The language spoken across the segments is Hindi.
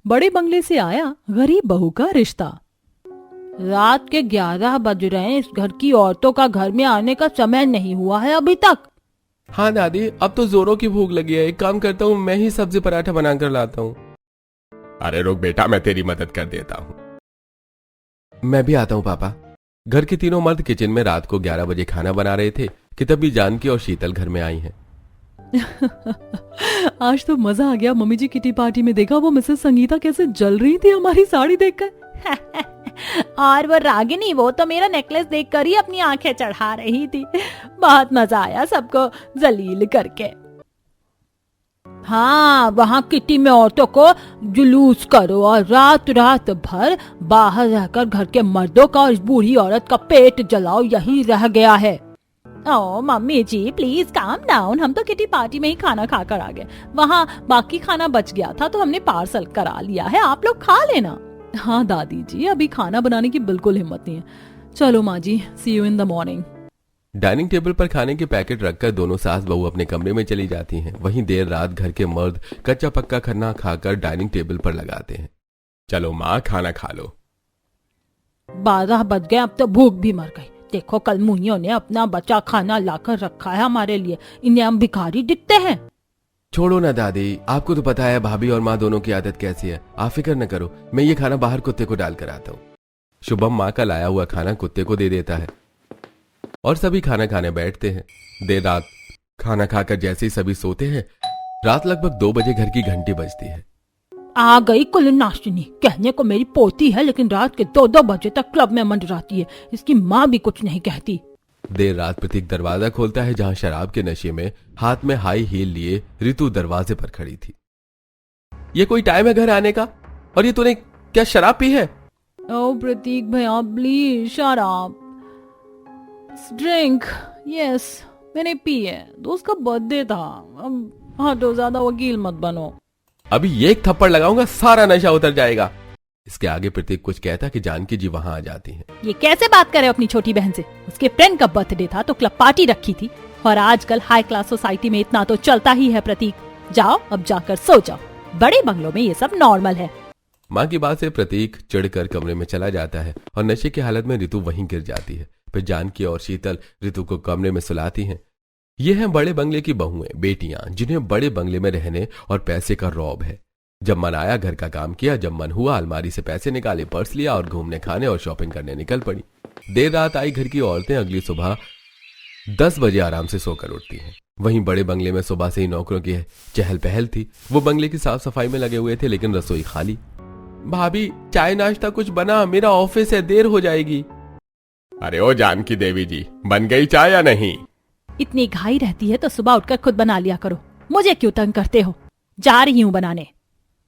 बड़े बंगले से आया गरीब बहू का रिश्ता। रात के 11 बज रहे हैं, इस घर की औरतों का घर में आने का समय नहीं हुआ है अभी तक। हाँ दादी, अब तो जोरों की भूख लगी है। एक काम करता हूँ, मैं ही सब्जी पराठा बनाकर लाता हूँ। अरे रुक बेटा, मैं तेरी मदद कर देता हूँ। मैं भी आता हूँ पापा। घर के तीनों मर्द किचन में रात को 11 बजे खाना बना रहे थे कि तभी जानकी और शीतल घर में आई हैं। आज तो मजा आ गया। मम्मी जी किटी पार्टी में देखा वो मिसेस संगीता कैसे जल रही थी हमारी साड़ी देखकर। और वो रागिनी, वो तो मेरा नेकलेस देखकर ही अपनी आंखें चढ़ा रही थी। बहुत मजा आया सबको जलील करके। हाँ, वहाँ किटी में औरतों को जुलूस करो और रात रात भर बाहर रहकर घर के मर्दों का और इस बूढ़ी औरत का पेट जलाओ, यही रह गया है। ओ mummy ji please calm down, हम तो किटी पार्टी में ही खाना खाकर आ गए। वहाँ बाकी खाना बच गया था तो हमने पार्सल करा लिया है, आप लोग खा लेना। हाँ दादी जी, अभी खाना बनाने की बिल्कुल हिम्मत नहीं है। चलो माँ जी, see you in the morning. Dining table पर खाने के पैकेट रखकर दोनों सास बहू अपने कमरे में चली जाती हैं। वहीं देर रात घर के मर्द कच्चा पक्का खाना खाकर डाइनिंग टेबल पर लगाते हैं। चलो माँ, खाना खा लो। 12 बज गए, अब तो भूख भी मर गई। देखो कल मुनियों ने अपना बचा खाना लाकर रखा है हमारे लिए। इन्हें हम भिखारी दिखते हैं। छोड़ो ना दादी, आपको तो पता है भाभी और माँ दोनों की आदत कैसी है। आप फिक्र न करो, मैं ये खाना बाहर कुत्ते को डाल कर आता हूँ। शुभम माँ का लाया हुआ खाना कुत्ते को दे देता है और सभी खाना खाने बैठते हैं। देर रात खाना खाकर जैसे ही सभी सोते हैं, रात लगभग 2 बजे घर की घंटी बजती है। आ गई कुल नाश्तिनी। कहने को मेरी पोती है, लेकिन रात के 2-2 बजे तक क्लब में मंडराती है। इसकी माँ भी कुछ नहीं कहती। देर रात प्रतीक दरवाजा खोलता है, जहां शराब के नशे में हाथ में हाई हील लिए ऋतु दरवाजे पर खड़ी थी। ये कोई टाइम है घर आने का? और ये तूने क्या शराब पी है? ओ प्रतीक भैया प्लीज, शराब ड्रिंक। यस, मैंने पी है। दोस्त का बर्थडे था। अब हटो, ज्यादा वकील मत बनो। अभी ये एक थप्पड़ लगाऊंगा, सारा नशा उतर जाएगा। इसके आगे प्रतीक कुछ कहता कि जानकी जी वहां आ जाती हैं। ये कैसे बात करे अपनी छोटी बहन से? उसके फ्रेंड का बर्थडे था तो क्लब पार्टी रखी थी, और आजकल हाई क्लास सोसाइटी में इतना तो चलता ही है। प्रतीक जाओ, अब जाकर सो जाओ। बड़े बंगलों में ये सब नॉर्मल है। माँ की बात से प्रतीक चिढ़कर कमरे में चला जाता है और नशे की हालत में ऋतु वहीं गिर जाती है। फिर जानकी और शीतल ऋतु को कमरे में सुलाती हैं। ये हैं बड़े बंगले की बहुएं, बेटियां, जिन्हें बड़े बंगले में रहने और पैसे का रौब है। जब मन आया घर का काम किया, जब मन हुआ अलमारी से पैसे निकाले, पर्स लिया और घूमने खाने और शॉपिंग करने निकल पड़ी। देर रात आई घर की औरतें अगली सुबह 10 बजे आराम से सोकर उठती हैं। वहीं बड़े बंगले में सुबह से ही नौकरों की चहल पहल थी। वो बंगले की साफ सफाई में लगे हुए थे, लेकिन रसोई खाली। भाभी, चाय नाश्ता कुछ बना, मेरा ऑफिस है, देर हो जाएगी। अरे ओ जानकी देवी जी, बन गई चाय या नहीं? इतनी घाई रहती है तो सुबह उठकर खुद बना लिया करो, मुझे क्यों तंग करते हो? जा रही हूँ बनाने।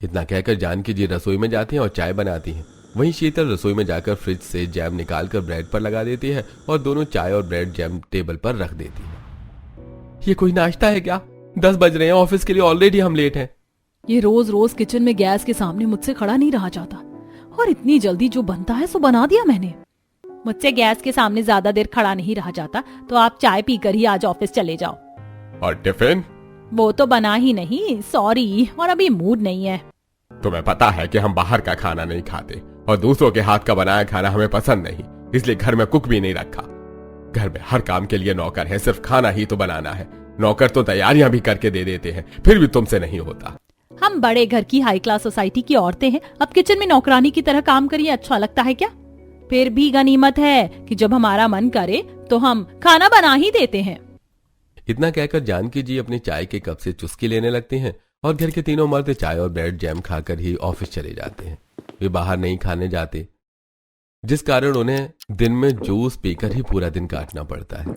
इतना कहकर जानकी जी रसोई में जाती हैं और चाय बनाती हैं। वहीं शीतल रसोई में जाकर फ्रिज से जैम निकालकर ब्रेड पर लगा देती है और दोनों चाय और ब्रेड जैम टेबल पर रख देती है। ये कोई नाश्ता है क्या? 10 बज रहे हैं, ऑफिस के लिए ऑलरेडी हम लेट हैं। ये रोज रोज किचन में गैस के सामने मुझसे खड़ा नहीं रहा जाता, और इतनी जल्दी जो बनता है सो बना दिया मैंने। मुझसे गैस के सामने ज्यादा देर खड़ा नहीं रहा जाता, तो आप चाय पीकर ही आज ऑफिस चले जाओ। और टिफिन? वो तो बना ही नहीं, सॉरी, और अभी मूड नहीं है। तुम्हें पता है कि हम बाहर का खाना नहीं खाते और दूसरों के हाथ का बनाया खाना हमें पसंद नहीं, इसलिए घर में कुक भी नहीं रखा। घर में हर काम के लिए नौकर है, सिर्फ खाना ही तो बनाना है। नौकर तो तैयारियां भी करके दे देते हैं, फिर भी तुमसे नहीं होता। हम बड़े घर की हाई क्लास सोसाइटी की औरतें हैं, अब किचन में नौकरानी की तरह काम करिए, अच्छा लगता है क्या? फिर भी गनीमत है कि जब हमारा मन करे तो हम खाना बना ही देते हैं। इतना कहकर जानकी जी अपनी चाय के कप से चुस्की लेने लगती हैं और घर के तीनों मर्द चाय और ब्रेड जैम खाकर ही ऑफिस चले जाते हैं। वे बाहर नहीं खाने जाते, जिस कारण उन्हें दिन में जूस पीकर ही पूरा दिन काटना पड़ता है।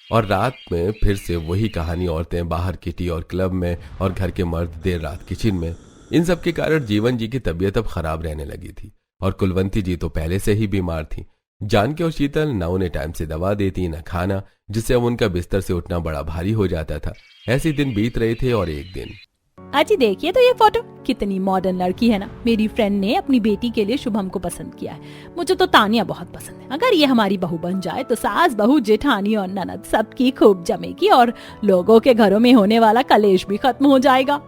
और रात में फिर से वही कहानी, औरतें बाहर किटी और क्लब में और घर के मर्द देर रात किचन में। इन सब के कारण जीवन जी की तबीयत अब खराब रहने लगी थी और कुलवंती जी तो पहले से ही बीमार थी। जानकी और शीतल न उन्हें टाइम से दवा देती न खाना, जिससे अब उनका बिस्तर से उठना बड़ा भारी हो जाता था। ऐसे दिन बीत रहे थे और एक दिन, अजी देखिए तो ये फोटो, कितनी मॉडर्न लड़की है ना। मेरी फ्रेंड ने अपनी बेटी के लिए शुभम को पसंद किया है। मुझे तो तानिया बहुत पसंद है। अगर ये हमारी बहू बन जाए तो सास बहू जेठानी और ननद सबकी खूब जमेगी और लोगों के घरों में होने वाला कलेश भी खत्म हो जाएगा।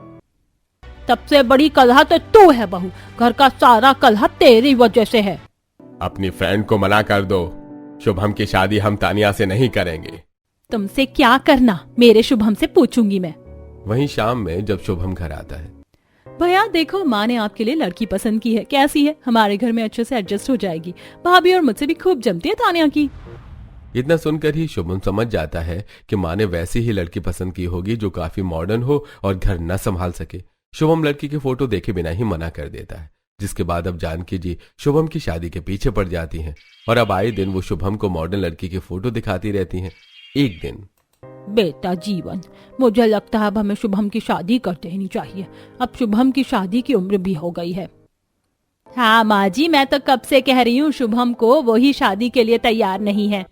सबसे बड़ी कलह तो तू है बहू, घर का सारा कलह तेरी वजह से है। अपनी फ्रेंड को मना कर दो, शुभम की शादी हम तानिया से नहीं करेंगे। तुमसे क्या करना, मेरे शुभम से पूछूंगी मैं। वहीं शाम में जब शुभम घर आता है, भैया देखो, माँ ने आपके लिए लड़की पसंद की है, कैसी है, हमारे घर में अच्छे से एडजस्ट हो जाएगी, भाभी और मुझसे भी खूब जमती है तानिया की। इतना सुनकर ही शुभम समझ जाता है कि माँ ने वैसी ही लड़की पसंद की होगी जो काफी मॉडर्न हो और घर न संभाल सके। शुभम लड़की की फोटो देखे बिना ही मना कर देता है, जिसके बाद अब जानकी जी शुभम की शादी के पीछे पड़ जाती हैं और अब आए दिन वो शुभम को मॉडर्न लड़की की फोटो दिखाती रहती हैं। एक दिन, बेटा जीवन, मुझे लगता है अब हमें शुभम की शादी कर देनी चाहिए। अब शुभम की शादी की उम्र भी हो गई है। हाँ माँ जी, मैं तो कब से कह रही हूँ शुभम को, वही शादी के लिए तैयार नहीं है।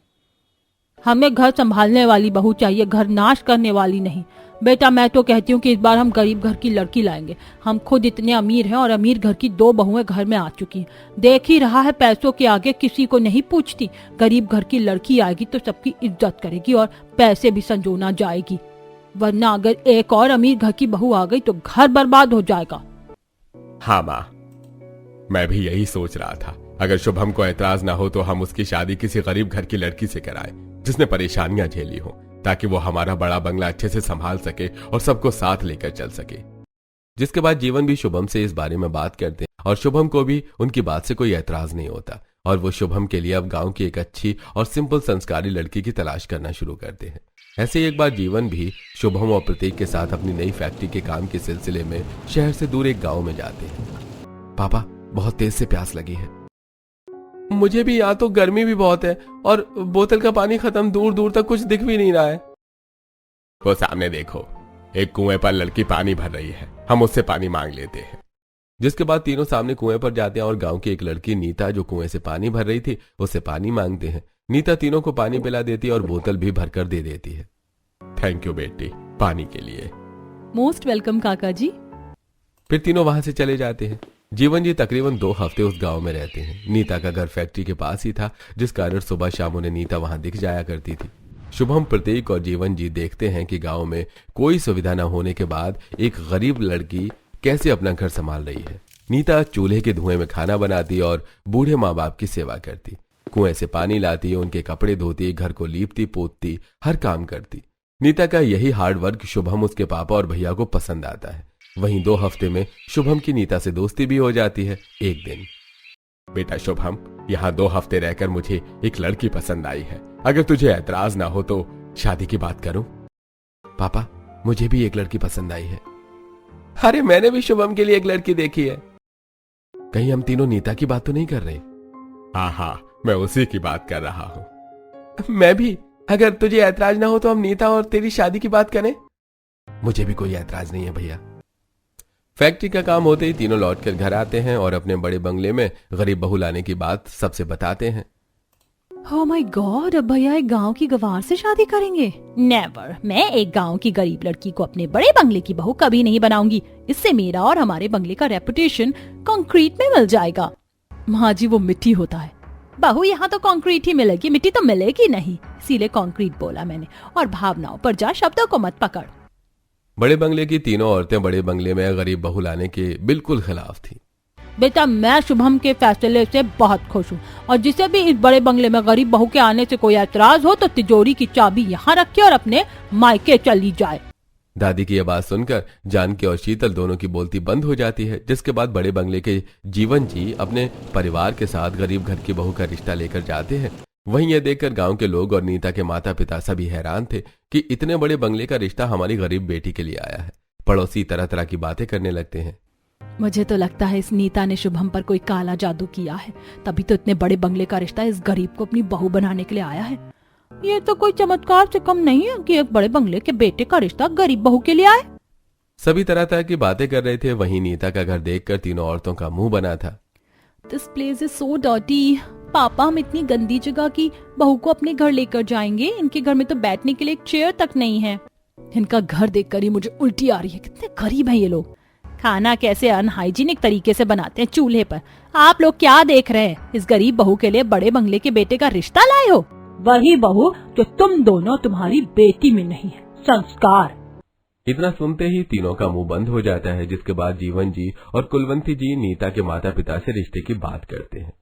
हमें घर संभालने वाली बहू चाहिए, घर नाश करने वाली नहीं। बेटा मैं तो कहती हूँ कि इस बार हम गरीब घर की लड़की लाएंगे। हम खुद इतने अमीर हैं और अमीर घर की 2 बहुएं घर में आ चुकी हैं। देख ही रहा है, पैसों के आगे किसी को नहीं पूछती। गरीब घर की लड़की आएगी तो सबकी इज्जत करेगी और पैसे भी संजोना जाएगी, वरना अगर एक और अमीर घर की बहू आ गई तो घर बर्बाद हो जाएगा। हाँ माँ, मैं भी यही सोच रहा था। अगर शुभम को ऐतराज ना हो तो हम उसकी शादी किसी गरीब घर की लड़की से कराएं, जिसने परेशानियां झेली हो, ताकि वो हमारा बड़ा बंगला अच्छे से संभाल सके और सबको साथ लेकर चल सके। जिसके बाद जीवन भी शुभम से इस बारे में बात करते हैं और शुभम को भी उनकी बात से कोई ऐतराज नहीं होता और वो शुभम के लिए अब गांव की एक अच्छी और सिंपल संस्कारी लड़की की तलाश करना शुरू करते हैं। ऐसे ही एक बार जीवन भी शुभम और प्रतीक के साथ अपनी नई फैक्ट्री के काम के सिलसिले में शहर से दूर एक गाँव में जाते हैं। पापा, बहुत तेज से प्यास लगी है। मुझे भी, यहाँ तो गर्मी भी बहुत है और बोतल का पानी खत्म, दूर दूर तक कुछ दिख भी नहीं रहा है। वो सामने देखो, एक कुएं पर लड़की पानी भर रही है, हम उससे पानी मांग लेते हैं। जिसके बाद तीनों सामने कुएं पर जाते हैं और गांव की एक लड़की नीता जो कुएं से पानी भर रही थी उससे पानी मांगते हैं। नीता तीनों को पानी पिला देती है और बोतल भी भरकर दे देती है। थैंक यू बेटी, पानी के लिए। मोस्ट वेलकम काका जी। फिर तीनों वहां से चले जाते हैं। जीवन जी तकरीबन 2 हफ्ते उस गांव में रहते हैं। नीता का घर फैक्ट्री के पास ही था, जिस कारण सुबह शाम उन्हें नीता वहां दिख जाया करती थी। शुभम, प्रतीक और जीवन जी देखते हैं कि गांव में कोई सुविधा न होने के बाद एक गरीब लड़की कैसे अपना घर संभाल रही है। नीता चूल्हे के धुएं में खाना बनाती और बूढ़े माँ बाप की सेवा करती, कुएं से पानी लाती, उनके कपड़े धोती, घर को लीपती पोतती, हर काम करती। नीता का यही हार्ड वर्क शुभम, उसके पापा और भैया को पसंद आता है। वहीं 2 हफ्ते में शुभम की नीता से दोस्ती भी हो जाती है। एक दिन, बेटा शुभम, यहाँ 2 हफ्ते रहकर मुझे एक लड़की पसंद आई है, अगर तुझे ऐतराज ना हो तो शादी की बात करूं। पापा, मुझे भी एक लड़की पसंद आई है। अरे मैंने भी शुभम के लिए एक लड़की देखी है। कहीं हम तीनों नीता की बात तो नहीं कर रहे? हाँ, मैं उसी की बात कर रहा हूं। मैं भी, अगर तुझे ऐतराज ना हो तो हम नीता और तेरी शादी की बात करें। मुझे भी कोई ऐतराज नहीं है भैया। फैक्ट्री का काम होते ही तीनों लौटकर घर आते हैं और अपने बड़े बंगले में गरीब बहू लाने की बात सबसे बताते हैं। ओह माय गॉड, अब भैया एक गांव की गवार से शादी करेंगे? नेवर, मैं एक गांव की गरीब लड़की को अपने बड़े बंगले की बहू कभी नहीं बनाऊंगी। इससे मेरा और हमारे बंगले का रेपुटेशन कंक्रीट में मिल जाएगा। माँ जी, वो मिट्टी होता है। बहू, यहाँ तो कंक्रीट ही मिलेगी, मिट्टी तो मिलेगी नहीं, इसीलिए कंक्रीट बोला मैंने। और भावनाओं पर जा, शब्दों को मत पकड़। बड़े बंगले की तीनों औरतें बड़े बंगले में गरीब बहू लाने के बिल्कुल खिलाफ थी। बेटा, मैं शुभम के फैसले से बहुत खुश हूँ और जिसे भी इस बड़े बंगले में गरीब बहू के आने से कोई ऐतराज हो तो तिजोरी की चाबी यहाँ रखे और अपने मायके चली जाए। दादी की यह बात सुनकर जानकी और शीतल दोनों की बोलती बंद हो जाती है। जिसके बाद बड़े बंगले के जीवन जी अपने परिवार के साथ गरीब घर की बहू का रिश्ता लेकर जाते हैं। वहीं यह देखकर गांव के लोग और नीता के माता पिता सभी हैरान थे कि इतने बड़े बंगले का रिश्ता हमारी गरीब बेटी के लिए आया है। पड़ोसी तरह तरह की बातें करने लगते हैं। मुझे तो लगता है इस नीता ने शुभम पर कोई काला जादू किया है, तभी तो इतने बड़े बंगले का रिश्ता इस गरीब को अपनी बहू बनाने के लिए आया है। ये तो कोई चमत्कार से कम नहीं है कि एक बड़े बंगले के बेटे का रिश्ता गरीब बहू के लिए आए। सभी तरह तरह की बातें कर रहे थे। वहीं नीता का घर देखकर तीनों औरतों का मुंह बना था। This place is so dirty. पापा, हम इतनी गंदी जगह की बहू को अपने घर लेकर जाएंगे? इनके घर में तो बैठने के लिए एक चेयर तक नहीं है। इनका घर देखकर ही मुझे उल्टी आ रही है। कितने गरीब हैं ये लोग। खाना कैसे अनहाइजीनिक तरीके से बनाते हैं चूल्हे पर। आप लोग क्या देख रहे हैं? इस गरीब बहू के लिए बड़े बंगले के बेटे का रिश्ता लाए हो? वही बहू जो तुम दोनों, तुम्हारी बेटी में नहीं है संस्कार। इतना सुनते ही तीनों का मुंह बंद हो जाता है, जिसके बाद जीवन जी और कुलवंती जी नीता के माता पिता से रिश्ते की बात करते हैं।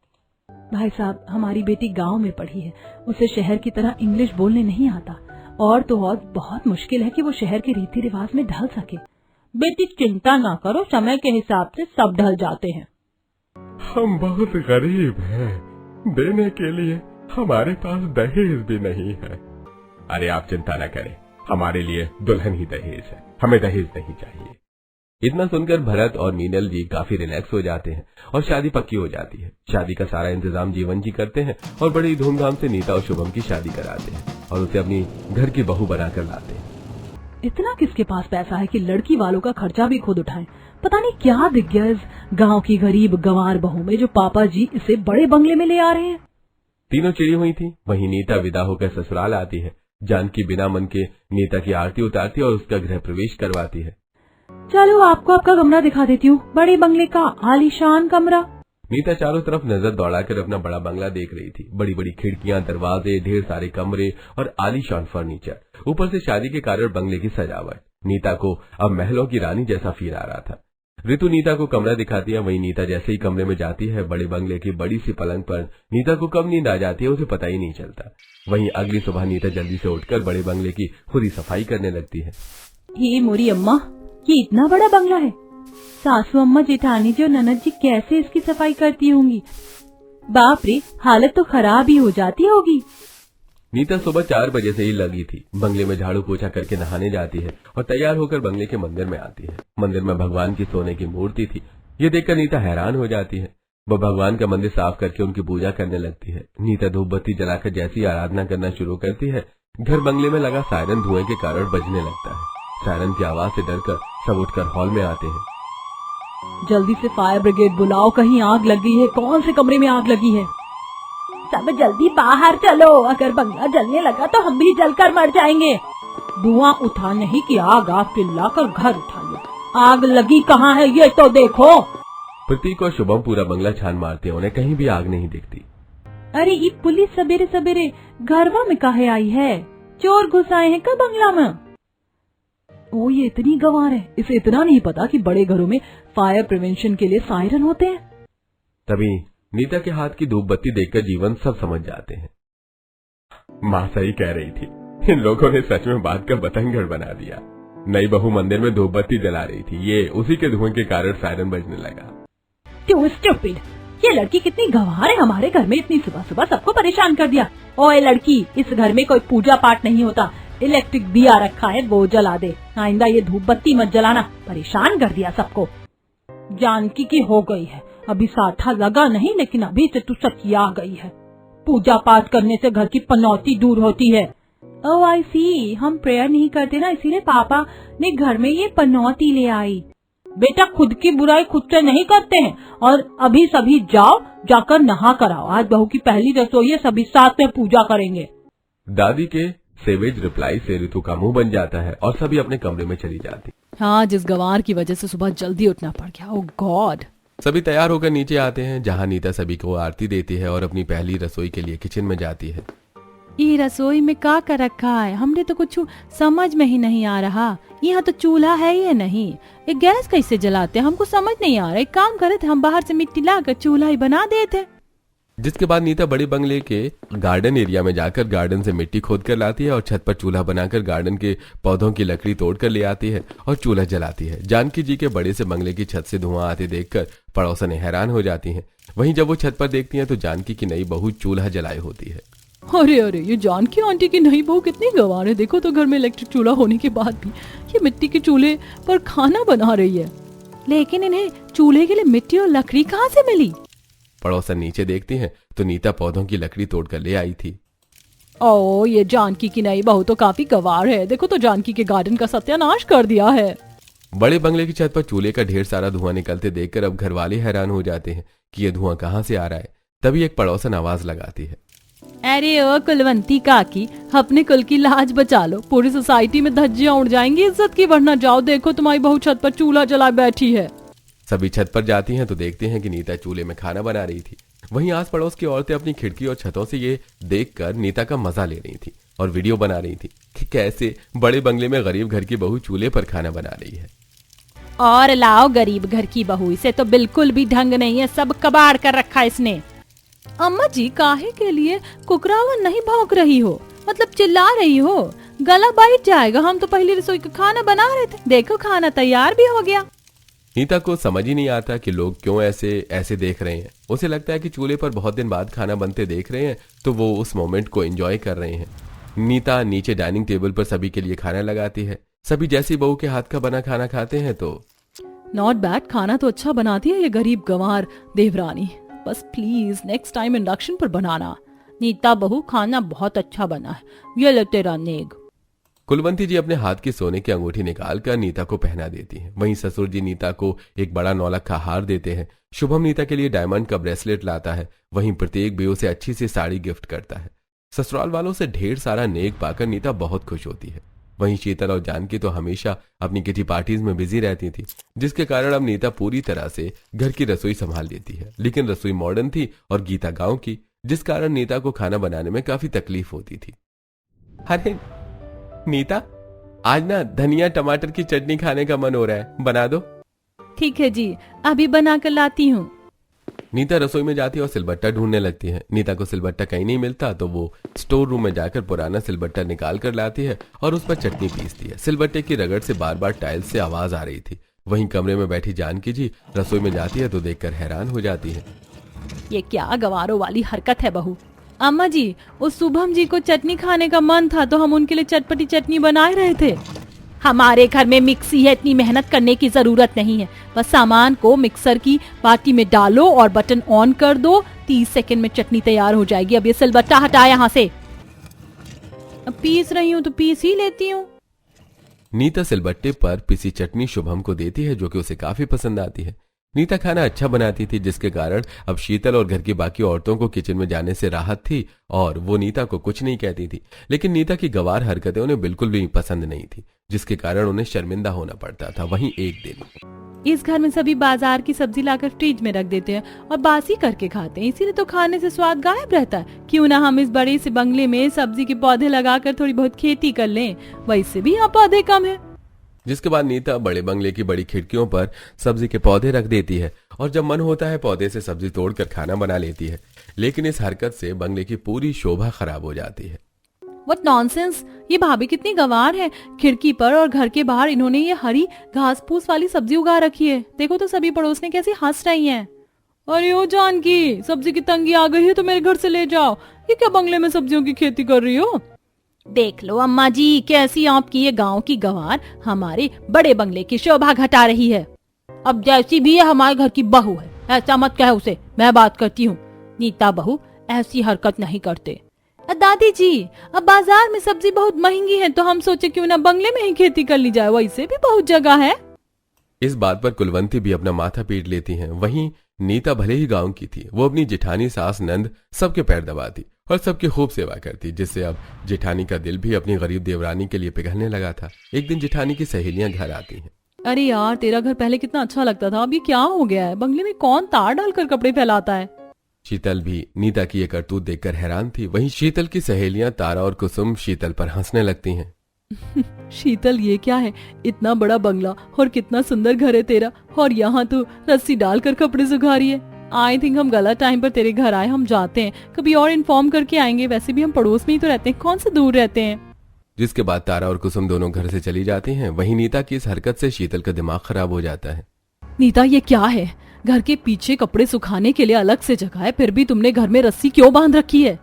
भाई साहब, हमारी बेटी गांव में पढ़ी है, उसे शहर की तरह इंग्लिश बोलने नहीं आता, और तो और बहुत मुश्किल है कि वो शहर के रीति रिवाज में ढल सके। बेटी चिंता ना करो, समय के हिसाब से सब ढल जाते हैं। हम बहुत गरीब हैं, देने के लिए हमारे पास दहेज भी नहीं है। अरे आप चिंता न करें, हमारे लिए दुल्हन ही दहेज है, हमें दहेज नहीं चाहिए। इतना सुनकर भरत और मीनल जी काफी रिलैक्स हो जाते हैं और शादी पक्की हो जाती है। शादी का सारा इंतजाम जीवन जी करते हैं और बड़ी धूमधाम से नीता और शुभम की शादी कराते हैं और उसे अपनी घर की बहू बनाकर लाते हैं। इतना किसके पास पैसा है कि लड़की वालों का खर्चा भी खुद उठाएं? पता नहीं क्या दिख गया इस गांव की गरीब गंवार बहू में जो पापा जी इसे बड़े बंगले में ले आ रहे हैं। तीनों चिड़ी हुई थी। वहीं नीता विदा होकर ससुराल आती है। जानकी बिना मन के नीता की आरती उतारती और उसका गृह प्रवेश करवाती है। चलो आपको आपका कमरा दिखा देती हूँ, बड़े बंगले का आलीशान कमरा। नीता चारों तरफ नजर दौड़ाकर अपना बड़ा बंगला देख रही थी। बड़ी बड़ी खिड़कियां, दरवाजे, ढेर सारे कमरे और आलीशान फर्नीचर, ऊपर से शादी के कारण बंगले की सजावट। नीता को अब महलों की रानी जैसा फील आ रहा था। ऋतु नीता को कमरा दिखाती है। वहीं नीता जैसे ही कमरे में जाती है, बड़े बंगले की बड़ी सी पलंग पर नीता को कब नींद आ जाती है उसे पता ही नहीं चलता। वहीं अगली सुबह नीता जल्दी से उठकर बड़े बंगले की खुद ही सफाई करने लगती है। ये मोरी अम्मा, ये इतना बड़ा बंगला है। सासू अम्मा, जेठानी जी और ननद जी कैसे इसकी सफाई करती होंगी? बाप रे, हालत तो खराब ही हो जाती होगी। नीता सुबह 4 बजे से ही लगी थी। बंगले में झाड़ू पोछा करके नहाने जाती है और तैयार होकर बंगले के मंदिर में आती है। मंदिर में भगवान की सोने की मूर्ति थी। ये देखकर नीता हैरान हो जाती है। वह भगवान का मंदिर साफ करके उनकी पूजा करने लगती है। नीता धूप बत्ती जलाकर जैसी आराधना करना शुरू करती है, घर बंगले में लगा सायरन धुएं के कारण बजने लगता है। सायरन की आवाज से डरकर सब उठकर हॉल में आते हैं। जल्दी से फायर ब्रिगेड बुलाओ, कहीं आग लगी है। कौन से कमरे में आग लगी है? सब जल्दी बाहर चलो, अगर बंगला जलने लगा तो हम भी जलकर मर जाएंगे। धुआं उठा नहीं कि आग आग चिल्लाकर घर उठा लो। आग लगी कहाँ है ये तो देखो। प्रतीक और शुभम पूरा बंगला छान मारते हैं, उन्हें कहीं भी आग नहीं दिखती। अरे ये पुलिस सवेरे सवेरे घरवा में काहे आई है? चोर घुस आए हैं क्या बंगला में? ओ, ये इतनी गंवार है, इसे इतना नहीं पता कि बड़े घरों में फायर प्रिवेंशन के लिए सायरन होते हैं। तभी नीता के हाथ की धूप बत्ती देखकर जीवन सब समझ जाते हैं। माँ सही कह रही थी, इन लोगों ने सच में बात का बतंगड़ बना दिया। नई बहू मंदिर में धूप बत्ती जला रही थी, ये उसी के धुएं के कारण सायरन बजने लगा। Too stupid! ये लड़की कितनी गंवार है, हमारे घर में इतनी सुबह सुबह सबको परेशान कर दिया। ओए लड़की, इस घर में कोई पूजा पाठ नहीं होता, इलेक्ट्रिक दिया रखा है वो जला दे। आइंदा ये धूप बत्ती मत जलाना, परेशान कर दिया सबको। जानकी की हो गई है, अभी साठा लगा नहीं, लेकिन अभी से तू सचिया गई है। पूजा पाठ करने से घर की पनौती दूर होती है। ओह आई सी, हम प्रेयर नहीं करते ना, इसीलिए पापा ने घर में ये पनौती ले आई। बेटा, खुद की बुराई खुद से नहीं करते हैं। और अभी सभी जाओ, जाकर नहा कर आओ, आज बहू की पहली रसोई है, सभी साथ में पूजा करेंगे। दादी के सेवेज रिप्लाई से ऋतु का मुंह बन जाता है और सभी अपने कमरे में चली जाती। हाँ, जिस गंवार की वजह से सुबह जल्दी उठना पड़ गया। ओह गॉड। सभी तैयार होकर नीचे आते हैं, जहाँ नीता सभी को आरती देती है और अपनी पहली रसोई के लिए किचन में जाती है। ये रसोई में का कर रखा है, हमने तो कुछ समझ में ही नहीं आ रहा। यहाँ तो चूल्हा है या नहीं, ये गैस कैसे जलाते हैं हमको समझ नहीं आ रहा। एक काम करे थे, हम बाहर से मिट्टी लाकर चूल्हा ही बना देते। जिसके बाद नीता बड़े बंगले के गार्डन एरिया में जाकर गार्डन से मिट्टी खोद कर लाती है और छत पर चूल्हा बनाकर गार्डन के पौधों की लकड़ी तोड़ कर ले आती है और चूल्हा जलाती है। जानकी जी के बड़े से बंगले की छत से धुआं आते देखकर पड़ोसन हैरान हो जाती हैं। वहीं जब वो छत पर देखती हैं तो जानकी की नई बहू चूल्हा जलाए होती है। अरे अरे, ये जानकी आंटी की नई बहू कितनी गंवार है। देखो तो घर में इलेक्ट्रिक चूल्हा होने के बाद भी ये मिट्टी के चूल्हे पर खाना बना रही है। लेकिन इन्हें चूल्हे के लिए मिट्टी और लकड़ी कहाँ से मिली? पड़ोसन नीचे देखती हैं तो नीता पौधों की लकड़ी तोड़कर ले आई थी। ओ, ये जानकी की नई बहू तो काफी गंवार है। देखो तो जानकी के गार्डन का सत्यानाश कर दिया है। बड़े बंगले की छत पर चूल्हे का ढेर सारा धुआं निकलते देखकर अब घर वाले हैरान हो जाते हैं कि ये धुआं कहाँ से आ रहा है। तभी एक पड़ोसन आवाज लगाती है, अरे ओ कुलवंती काकी, अपने कुल की लाज बचा लो, पूरी सोसाइटी में धज्जियां उड़ जाएंगी इज्जत की। वरना जाओ, देखो तुम्हारी बहू छत पर चूल्हा जलाए बैठी है। सभी छत पर जाती हैं तो देखते हैं कि नीता चूल्हे में खाना बना रही थी। वहीं आस पड़ोस की औरतें अपनी खिड़की और छतों से ये देखकर नीता का मजा ले रही थी और वीडियो बना रही थी कि कैसे बड़े बंगले में गरीब घर की बहू चूल्हे पर खाना बना रही है। और लाओ गरीब घर की बहू, इसे तो बिल्कुल भी ढंग नहीं है, सब कबाड़ कर रखा इसने। अम्मा जी काहे के लिए कुकरावा नहीं भौंक रही हो, मतलब चिल्ला रही हो, गला बैठ जाएगा। हम तो पहली रसोई का खाना बना रहे थे, देखो खाना तैयार भी हो गया। नीता को समझ ही नहीं आता कि लोग क्यों ऐसे देख रहे हैं। उसे लगता है कि चूल्हे पर बहुत दिन बाद खाना बनते देख रहे हैं तो वो उस मोमेंट को एंजॉय कर रहे हैं। नीता नीचे डाइनिंग टेबल पर सभी के लिए खाना लगाती है। सभी जैसी बहू के हाथ का बना खाना खाते हैं तो नॉट बैड, खाना तो अच्छा बनाती है ये गरीब गंवार देवरानी। बस प्लीज नेक्स्ट टाइम इंडक्शन पर बनाना। नीता बहू खाना बहुत अच्छा बना है, ये लो तेरा नेग। कुलवंती जी अपने हाथ की सोने की अंगूठी निकालकर नीता को पहना देती हैं। वहीं ससुर जी नीता को एक बड़ा नौलखा हार देते हैं। शुभम नीता के लिए डायमंड का ब्रेसलेट लाता है। वहीं प्रत्येक बेओ से अच्छी सी साड़ी गिफ्ट करता है। ससुराल वालों से ढेर सारा नेक पाकर नीता बहुत खुश होती है। वहीं शीतल और जानकी तो हमेशा अपनी किटी पार्टीज में बिजी रहती थी, जिसके कारण अब नीता पूरी तरह से घर की रसोई संभाल लेती है। लेकिन रसोई मॉडर्न थी और गीता गांव की, जिस कारण नीता को खाना बनाने में काफी तकलीफ होती थी। अरे नीता, आज ना धनिया टमाटर की चटनी खाने का मन हो रहा है, बना दो। ठीक है जी, अभी बना कर लाती हूँ। नीता रसोई में जाती है और सिलबट्टा ढूंढने लगती है। नीता को सिलबट्टा कहीं नहीं मिलता तो वो स्टोर रूम में जाकर पुराना सिलबट्टा निकाल कर लाती है और उस पर चटनी पीसती है। सिलबट्टे की रगड़ से बार बार टाइल्स से आवाज आ रही थी। वहीं कमरे में बैठी जानकी जी रसोई में जाती है तो देखकर हैरान हो जाती है। ये क्या गवारों वाली हरकत है बहू। अम्मा जी, उस शुभम जी को चटनी खाने का मन था तो हम उनके लिए चटपटी चटनी बना रहे थे। हमारे घर में मिक्सी है, इतनी मेहनत करने की जरूरत नहीं है। बस सामान को मिक्सर की बाटी में डालो और बटन ऑन कर दो, 30 सेकंड में चटनी तैयार हो जाएगी। अब ये सिलबट्टा हटा यहाँ से। अब पीस रही हूँ तो पीस ही लेती हूँ। नीता सिलबट्टे पर पिसी चटनी शुभम को देती है, जो कि उसे काफी पसंद आती है। नीता खाना अच्छा बनाती थी, जिसके कारण अब शीतल और घर की बाकी औरतों को किचन में जाने से राहत थी और वो नीता को कुछ नहीं कहती थी। लेकिन नीता की गवार हरकतें उन्हें बिल्कुल भी पसंद नहीं थी, जिसके कारण उन्हें शर्मिंदा होना पड़ता था। वहीं एक दिन इस घर में सभी बाजार की सब्जी लाकर फ्रिज में रख देते हैं और बासी करके खाते हैं, इसीलिए तो खाने से स्वाद गायब रहता है। क्यों ना हम इस बड़े से बंगले में सब्जी के पौधे लगाकर थोड़ी बहुत खेती कर लें, वैसे भी यहाँ पौधे कम है। जिसके बाद नीता बड़े बंगले की बड़ी खिड़कियों पर सब्जी के पौधे रख देती है और जब मन होता है पौधे से सब्जी तोड़कर खाना बना लेती है। लेकिन इस हरकत से बंगले की पूरी शोभा खराब हो जाती है। व्हाट नॉनसेंस, ये भाभी कितनी गंवार है। खिड़की पर और घर के बाहर इन्होंने ये हरी घास फूस वाली सब्जी उगा रखी है। देखो तो सभी पड़ोसने कैसी हंस रही हैं। अरे ओ जानकी, सब्जी की तंगी आ गई है तो मेरे घर से ले जाओ। ये क्या बंगले में सब्जियों की खेती कर रही हो? देख लो अम्मा जी, कैसी आपकी ये गांव की गंवार हमारे बड़े बंगले की शोभा घटा रही है। अब जैसी भी है हमारे घर की बहू है, ऐसा मत कह उसे, मैं बात करती हूँ। नीता बहू ऐसी हरकत नहीं करते। दादी जी, अब बाजार में सब्जी बहुत महंगी है तो हम सोचे क्यों ना बंगले में ही खेती कर ली जाए, वैसे भी बहुत जगह है। इस बात पर कुलवंती भी अपना माथा पीट लेती हैं। वहीं नीता भले ही गांव की थी, वो अपनी जेठानी सास नंद सबके पैर दबाती और सबकी खूब सेवा करती, जिससे अब जेठानी का दिल भी अपनी गरीब देवरानी के लिए पिघलने लगा था। एक दिन जेठानी की सहेलियां घर आती हैं। अरे यार, तेरा घर पहले कितना अच्छा लगता था, अब ये क्या हो गया है? बंगले में कौन तार डालकर कपड़े फैलाता है? शीतल भी नीता की ये करतूत देखकर हैरान थी। वहीं शीतल की सहेलियां तारा और कुसुम शीतल पर हंसने लगती हैं। शीतल, ये क्या है? इतना बड़ा बंगला और कितना सुंदर घर है तेरा, और यहाँ तो रस्सी डालकर कपड़े सुखा रही है। आई थिंक हम गलत टाइम पर तेरे घर आए, हम जाते हैं, कभी और इन्फॉर्म करके आएंगे। वैसे भी हम पड़ोस में ही तो रहते हैं, कौन से दूर रहते हैं। जिसके बाद तारा और कुसुम दोनों घर से चली जाती हैं। वहीं नीता की इस हरकत से शीतल का दिमाग खराब हो जाता है। नीता, ये क्या है? घर के पीछे कपड़े सुखाने के लिए अलग से जगह है, फिर भी तुमने घर में रस्सी क्यों बांध रखी है?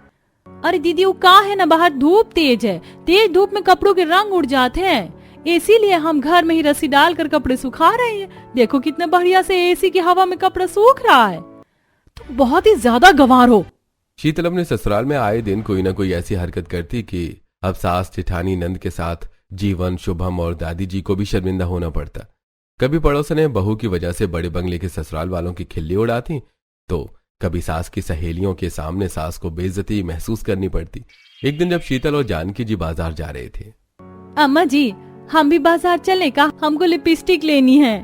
अरे दीदी, वो क्या है ना, बाहर धूप तेज है, तेज धूप में कपड़ों के रंग उड़ जाते हैं, इसीलिए हम घर में ही रस्सी डालकर कपड़े सुखा रहे हैं। देखो कितना बढ़िया से एसी की हवा में कपड़ा सूख रहा है। तुम बहुत ही ज्यादा गंवार हो। शीतल अपने ससुराल में आए दिन कोई ना कोई ऐसी हरकत करती कि अब सास जेठानी नंद के साथ जीवन, शुभम और दादी जी को भी शर्मिंदा होना पड़ता। कभी पड़ोसने बहू की वजह से बड़े बंगले के ससुराल वालों की खिल्ली उड़ाती, तो कभी सास की सहेलियों के सामने सास को बेइज्जती महसूस करनी पड़ती। एक दिन जब शीतल और जानकी जी बाजार जा रहे थे। अम्मा जी, हम भी बाजार चले का? हमको लिपस्टिक लेनी है।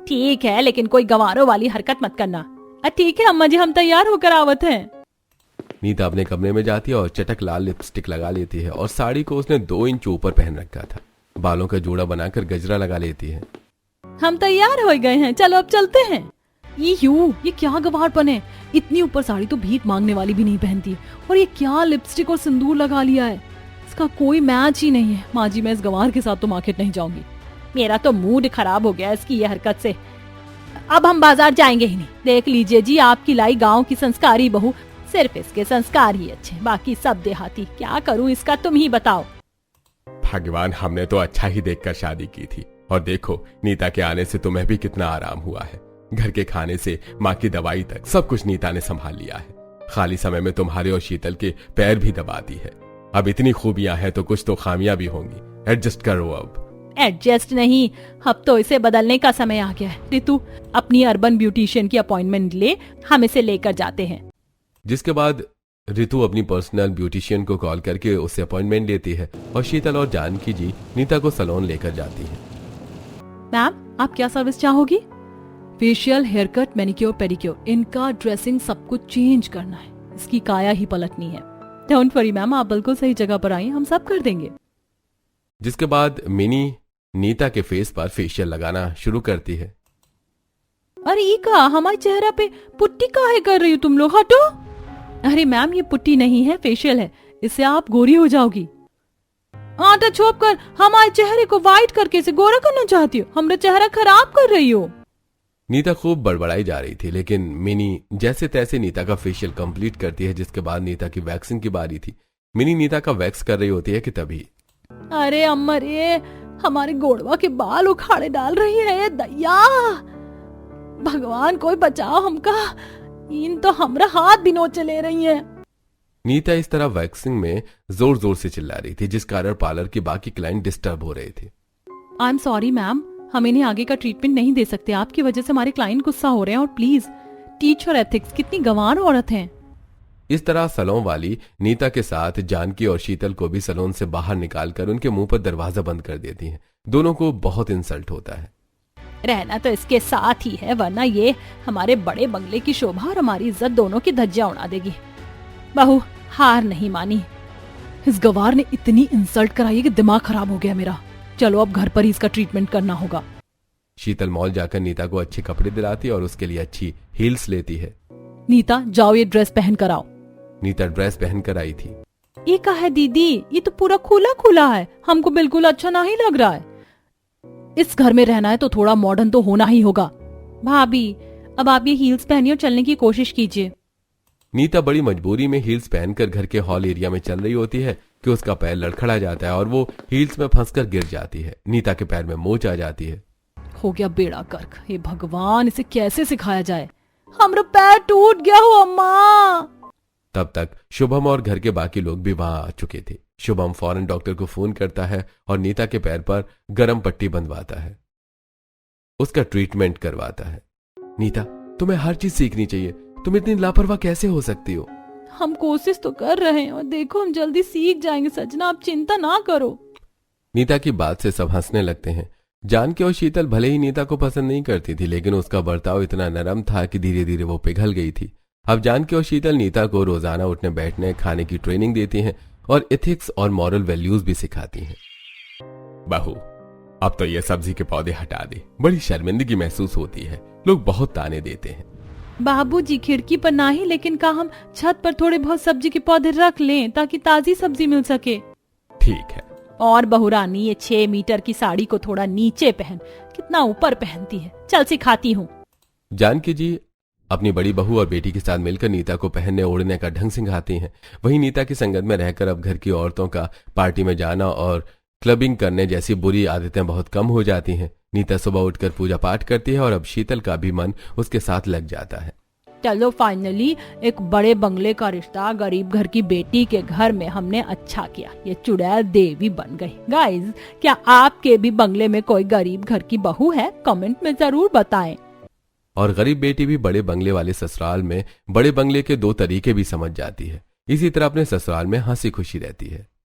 ठीक है, लेकिन कोई गंवारों वाली हरकत मत करना। ठीक है अम्मा जी, हम तैयार होकर आवत हैं। नीता अपने कमरे में जाती है और चटक लाल लिपस्टिक लगा लेती है और साड़ी को उसने 2 इंच ऊपर पहन रखा था। बालों का जोड़ा बनाकर गजरा लगा लेती है। हम तैयार हो गए हैं, चलो अब चलते हैं। ये क्या गवारपन है, इतनी ऊपर साड़ी तो भीख मांगने वाली भी नहीं पहनती, और ये क्या लिपस्टिक और सिंदूर लगा लिया है, इसका कोई मैच ही नहीं है। माँ जी, मैं इस गंवार के साथ तो मार्केट नहीं जाऊंगी। मेरा तो मूड खराब हो गया इसकी ये हरकत से। अब हम बाजार जाएंगे ही नहीं। देख लीजिए जी, आपकी लाई गांव की संस्कारी बहू, सिर्फ इसके संस्कार ही अच्छे, बाकी सब देहाती। क्या करूं इसका, तुम ही बताओ। भगवान, हमने तो अच्छा ही देखकर शादी की थी, और देखो नीता के आने से तुम्हें भी कितना आराम हुआ है। घर के खाने से माँ की दवाई तक सब कुछ नीता ने संभाल लिया है। खाली समय में तुम्हारे और शीतल के पैर भी दबाती है। अब इतनी खूबियां हैं तो कुछ तो खामियां भी होंगी। एडजस्ट करो। अब एडजस्ट नहीं, अब तो इसे बदलने का समय आ गया है। ऋतु, अपनी अर्बन ब्यूटिशियन की अपॉइंटमेंट ले, हम इसे लेकर जाते हैं। जिसके बाद ऋतु अपनी पर्सनल ब्यूटिशियन को कॉल करके उससे अपॉइंटमेंट लेती है और शीतल और जानकी जी नीता को सैलून लेकर जाती है। मैम, आप क्या सर्विस चाहोगी? Facial, hair cut, manicure, pedicure, इनका ड्रेसिंग सब कुछ चेंज करना है, इसकी काया ही पलटनी है। डोंट वरी मैम, आप बिल्कुल सही जगह पर आई, हम सब कर देंगे। जिसके बाद मिनी नीता के फेस पर फेशियल लगाना शुरू करती है। अरे ई का, हमारे चेहरा पे पुट्टी काहे कर रही हो तुम लोग, हटो। अरे मैम, ये पुट्टी नहीं है, फेशियल है, इससे आप गोरी हो जाओगी। आटा छोप कर हमारे चेहरे को व्हाइट करके इसे गोरा करना चाहती हो, हमारा चेहरा खराब कर रही हो। नीता खूब बड़बड़ाई जा रही थी, लेकिन मिनी जैसे तैसे नीता का फेशियल कंप्लीट करती है। जिसके बाद नीता की वैक्सिंग की बारी थी। मिनी नीता का वैक्स कर रही होती है कि तभी अरे अम्मा रे, हमारे गोड़वा के बाल उखाड़े डाल रही है दैया। भगवान कोई बचाओ हमका, इन तो हमरा हाथ भी नोचे ले रही है। नीता इस तरह वैक्सिंग में जोर जोर से चिल्ला रही थी, जिस कारण पार्लर के बाकी क्लाइंट डिस्टर्ब हो रहे थे। आई एम सॉरी मैम, हम इन्हें आगे का ट्रीटमेंट नहीं दे सकते, आपकी वजह से हमारे क्लाइंट गुस्सा हो रहे हैं, और प्लीज टीच योर एथिक्स, कितनी गंवार औरत हैं। इस तरह सैलून वाली नीता के साथ जानकी और शीतल को भी सैलून से बाहर निकालकर उनके मुंह पर दरवाजा बंद कर देती हैं। दोनों को बहुत इंसल्ट होता है। रहना तो इसके साथ ही है, वरना ये हमारे बड़े बंगले की शोभा और हमारी इज्जत दोनों की धज्जियां उड़ा देगी। बहू हार नहीं मानी। इस गवार ने इतनी इंसल्ट कराई है कि दिमाग खराब हो गया मेरा। चलो अब घर पर ही इसका ट्रीटमेंट करना होगा। शीतल मॉल जाकर नीता को अच्छे कपड़े दिलाती है और उसके लिए अच्छी हील्स लेती है। नीता, जाओ ये ड्रेस पहन कर आओ। नीता ड्रेस पहन कर आई थी। ये क्या है दीदी, ये तो पूरा खुला खुला है, हमको बिल्कुल अच्छा नहीं लग रहा है। इस घर में रहना है तो थोड़ा मॉडर्न तो होना ही होगा। भाभी, अब आप ये हील्स पहनिए और चलने की कोशिश कीजिए। नीता बड़ी मजबूरी में हील्स पहनकर घर के हॉल एरिया में चल रही होती है कि उसका पैर लड़खड़ा जाता है और वो हील्स में फंसकर गिर जाती है। नीता के पैर में मोच आ जाती है। हो गया बेड़ा गर्क, हे भगवान, इसे कैसे सिखाया जाए। हमारा पैर टूट गया हो अम्मा। तब तक शुभम और घर के बाकी लोग भी वहां आ चुके थे। शुभम फौरन डॉक्टर को फोन करता है और नीता के पैर पर गर्म पट्टी बंधवाता है, उसका ट्रीटमेंट करवाता है। नीता, तुम्हें हर चीज सीखनी चाहिए, तुम इतनी लापरवाह कैसे हो सकती हो? हम कोशिश तो कर रहे हैं और देखो हम जल्दी सीख जाएंगे सजना, आप चिंता ना करो। नीता की बात से सब हंसने लगते हैं। जानकी और शीतल भले ही नीता को पसंद नहीं करती थी, लेकिन उसका बर्ताव इतना नरम था कि धीरे धीरे वो पिघल गई थी। अब जानकी और शीतल नीता को रोजाना उठने बैठने खाने की ट्रेनिंग देती हैं और एथिक्स और मॉरल वैल्यूज भी सिखाती हैं। बहू, अब तो ये सब्जी के पौधे हटा दे, बड़ी शर्मिंदगी महसूस होती है, लोग बहुत ताने देते हैं। बाबूजी, खिड़की पर नहीं, लेकिन का हम छत पर थोड़े बहुत सब्जी के पौधे रख लें ताकि ताजी सब्जी मिल सके। ठीक है। और बहुरानी, ये 6 मीटर की साड़ी को थोड़ा नीचे पहन, कितना ऊपर पहनती है, चल सिखाती हूँ। जानकी जी अपनी बड़ी बहू और बेटी के साथ मिलकर नीता को पहनने ओढ़ने का ढंग सिखाती हैं। वहीं नीता की संगत में रहकर अब घर की औरतों का पार्टी में जाना और क्लबिंग करने जैसी बुरी आदतें बहुत कम हो जाती हैं। नीता सुबह उठकर पूजा पाठ करती है और अब शीतल का भी मन उसके साथ लग जाता है। चलो फाइनली एक बड़े बंगले का रिश्ता गरीब घर की बेटी के घर में हमने अच्छा किया, ये चुड़ैल देवी बन गई। गाइज, क्या आपके भी बंगले में कोई गरीब घर की बहू है? कमेंट में जरूर बताएं। और गरीब बेटी भी बड़े बंगले वाले ससुराल में बड़े बंगले के 2 तरीके भी समझ जाती है। इसी तरह अपने ससुराल में हंसी खुशी रहती है।